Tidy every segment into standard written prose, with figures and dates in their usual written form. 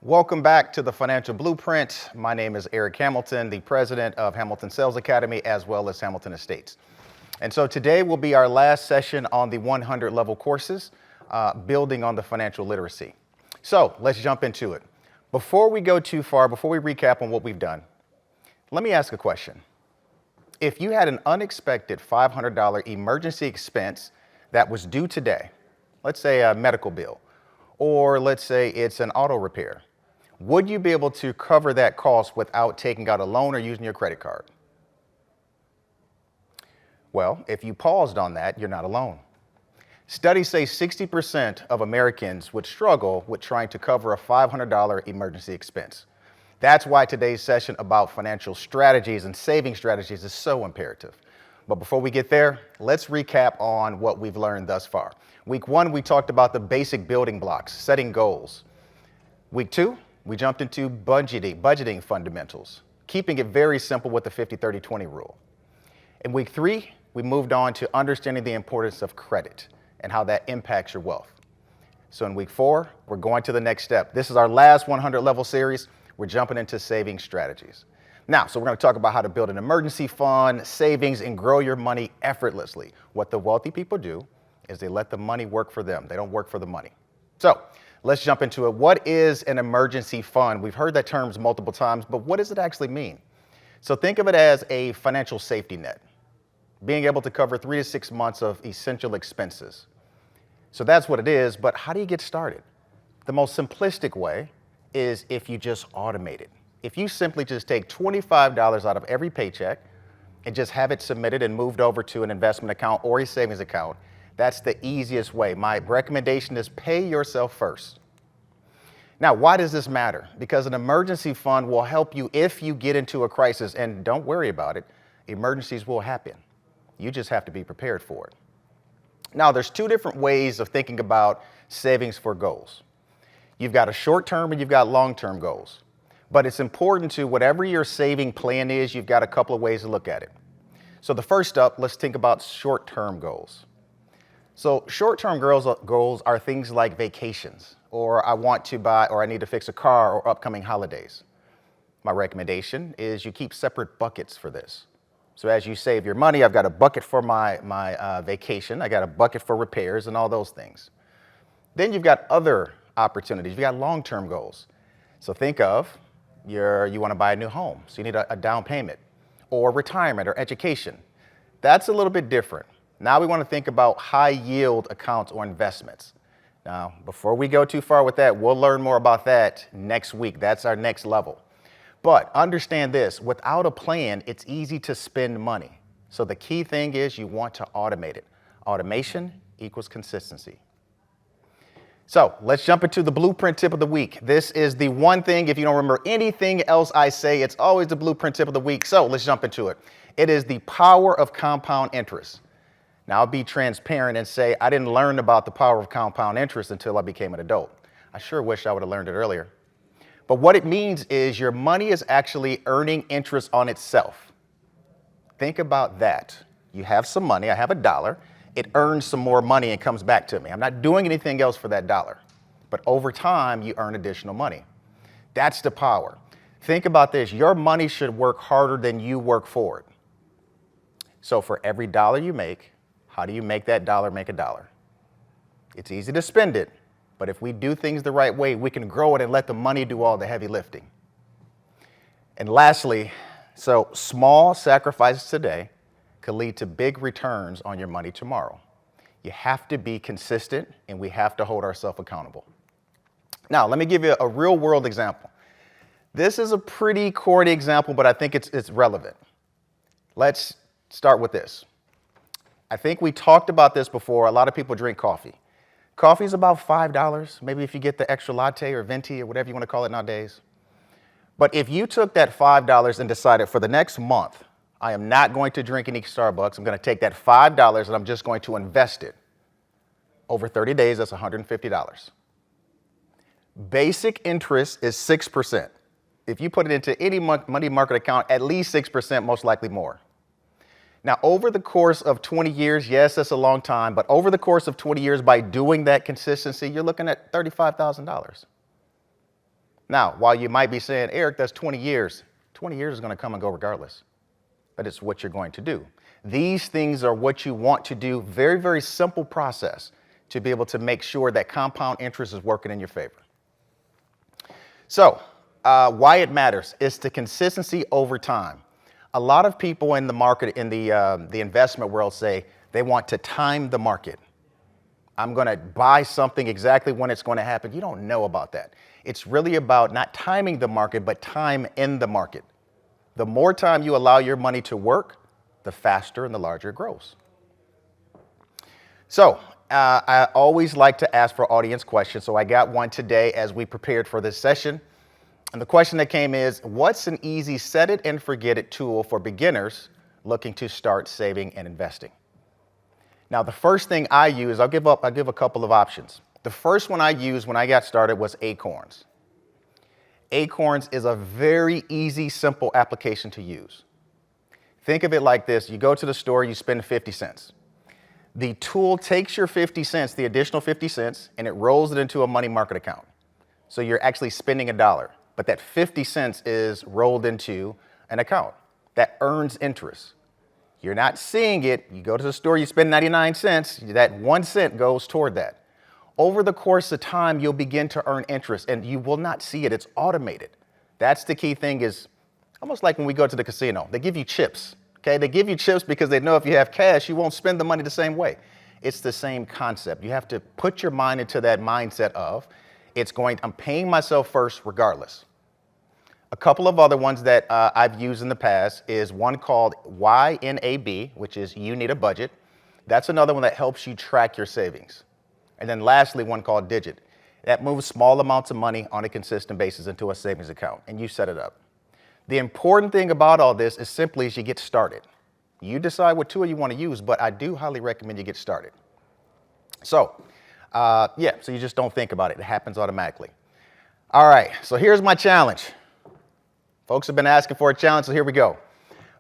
Welcome back to the Financial Blueprint. My name is Eric Hamilton, the president of Hamilton Sales Academy, as well as Hamilton Estates. And so today will be our last session on the 100 level courses, building on the financial literacy. So let's jump into it. Before we go too far, before we recap on what we've done, let me ask a question. If you had an unexpected $500 emergency expense that was due today, let's say a medical bill, or let's say it's an auto repair, would you be able to cover that cost without taking out a loan or using your credit card? Well, if you paused on that, you're not alone. Studies say 60% of Americans would struggle with trying to cover a $500 emergency expense. That's why today's session about financial strategies and saving strategies is so imperative. But before we get there, let's recap on what we've learned thus far. Week 1, we talked about the basic building blocks, setting goals. Week 2, we jumped into budgeting fundamentals, keeping it very simple with the 50-30-20 rule. In week 3, we moved on to understanding the importance of credit and how that impacts your wealth. So in week 4, we're going to the next step. This is our last 100 level series. We're jumping into saving strategies. Now, so we're going to talk about how to build an emergency fund, savings, and grow your money effortlessly. What the wealthy people do is they let the money work for them. They don't work for the money. So let's jump into it. What is an emergency fund? We've heard that term multiple times, but what does it actually mean? So think of it as a financial safety net, being able to cover 3 to 6 months of essential expenses. So that's what it is, but how do you get started? The most simplistic way is if you just automate it. If you simply just take $25 out of every paycheck and just have it submitted and moved over to an investment account or a savings account, that's the easiest way. My recommendation is pay yourself first. Now, why does this matter? Because an emergency fund will help you if you get into a crisis, and don't worry about it. Emergencies will happen. You just have to be prepared for it. Now, there's 2 different ways of thinking about savings for goals. You've got a short-term and you've got long-term goals. But it's important to, whatever your saving plan is, you've got a couple of ways to look at it. So the first up, let's think about short-term goals. So short-term goals are things like vacations, or I want to buy, or I need to fix a car, or upcoming holidays. My recommendation is you keep separate buckets for this. So as you save your money, I've got a bucket for my vacation, I got a bucket for repairs and all those things. Then you've got other opportunities. You've got long-term goals. So think of you want to buy a new home, so you need a down payment, or retirement or education. That's a little bit different. Now we want to think about high yield accounts or investments. Now, before we go too far with that, we'll learn more about that next week. That's our next level. But understand this, without a plan, it's easy to spend money. So the key thing is you want to automate it. Automation equals consistency. So let's jump into the blueprint tip of the week. This is the one thing, if you don't remember anything else I say, it's always the blueprint tip of the week. So let's jump into it. It is the power of compound interest. Now I'll be transparent and say I didn't learn about the power of compound interest until I became an adult. I sure wish I would have learned it earlier. But what it means is your money is actually earning interest on itself. Think about that. You have some money, I have $1. It earns some more money and comes back to me. I'm not doing anything else for that $1. But over time, you earn additional money. That's the power. Think about this. Your money should work harder than you work for it. So for every $1 you make, how do you make that $1 make $1? It's easy to spend it, but if we do things the right way, we can grow it and let the money do all the heavy lifting. And lastly, so small sacrifices today could lead to big returns on your money tomorrow. You have to be consistent, and we have to hold ourselves accountable. Now, let me give you a real world example. This is a pretty corny example, but I think it's relevant. Let's start with this. I think we talked about this before. A lot of people drink coffee. Coffee is about $5, maybe if you get the extra latte or venti or whatever you want to call it nowadays. But if you took that $5 and decided for the next month, I am not going to drink any Starbucks. I'm going to take that $5 and I'm just going to invest it. Over 30 days, that's $150. Basic interest is 6%. If you put it into any money market account, at least 6%, most likely more. Now, over the course of 20 years, yes, that's a long time, but over the course of 20 years, by doing that consistency, you're looking at $35,000. Now, while you might be saying, Eric, that's 20 years, 20 years is going to come and go regardless. But it's what you're going to do. These things are what you want to do. Very, very simple process to be able to make sure that compound interest is working in your favor. So, why it matters is the consistency over time. A lot of people in the market, in the investment world, say they want to time the market. I'm going to buy something exactly when it's going to happen. You don't know about that. It's really about not timing the market, but time in the market. The more time you allow your money to work, the faster and the larger it grows. So I always like to ask for audience questions. So I got one today as we prepared for this session. And the question that came is, what's an easy set it and forget it tool for beginners looking to start saving and investing? Now, the first thing I use, I'll give a couple of options. The first one I used when I got started was Acorns. Acorns is a very easy, simple application to use. Think of it like this. You go to the store, you spend 50 cents. The tool takes your 50 cents, the additional 50 cents, and it rolls it into a money market account. So you're actually spending $1, but that 50 cents is rolled into an account that earns interest. You're not seeing it. You go to the store, you spend 99 cents, that 1 cent goes toward that. Over the course of time, you'll begin to earn interest, and you will not see it. It's automated. That's the key thing, is almost like when we go to the casino. They give you chips, okay? They give you chips because they know if you have cash, you won't spend the money the same way. It's the same concept. You have to put your mind into that mindset of, I'm paying myself first regardless. A couple of other ones that I've used in the past is one called YNAB, which is You Need a Budget. That's another one that helps you track your savings. And then lastly, one called Digit. That moves small amounts of money on a consistent basis into a savings account, and you set it up. The important thing about all this is simply as you get started. You decide what tool you want to use, but I do highly recommend you get started. So, so you just don't think about it. It happens automatically. All right, so here's my challenge. Folks have been asking for a challenge, so here we go.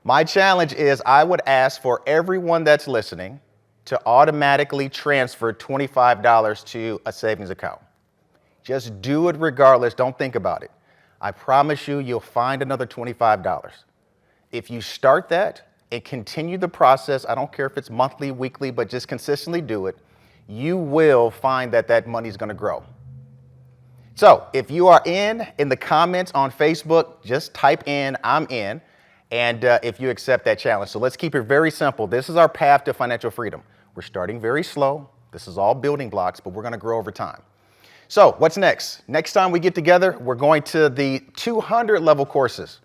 My challenge is I would ask for everyone that's listening to automatically transfer $25 to a savings account. Just do it regardless. Don't think about it. I promise you, you'll find another $25. If you start that and continue the process, I don't care if it's monthly, weekly, but just consistently do it, you will find that that money is going to grow. So if you are in the comments on Facebook, just type in, I'm in, and if you accept that challenge. So let's keep it very simple. This is our path to financial freedom. We're starting very slow. This is all building blocks, but we're going to grow over time. So what's next? Next time we get together, we're going to the 200 level courses.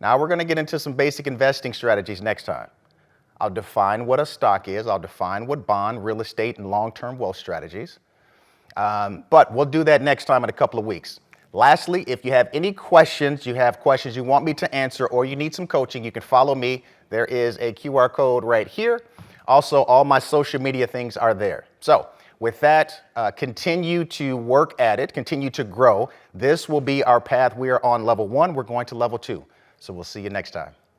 Now we're going to get into some basic investing strategies next time. I'll define what a stock is. I'll define what bond, real estate, and long-term wealth strategies. But we'll do that next time in a couple of weeks. Lastly, if you have any questions, you want me to answer, or you need some coaching, you can follow me. There is a QR code right here. Also, all my social media things are there. So with that, continue to work at it, continue to grow. This will be our path. We are on level 1. We're going to level 2. So we'll see you next time.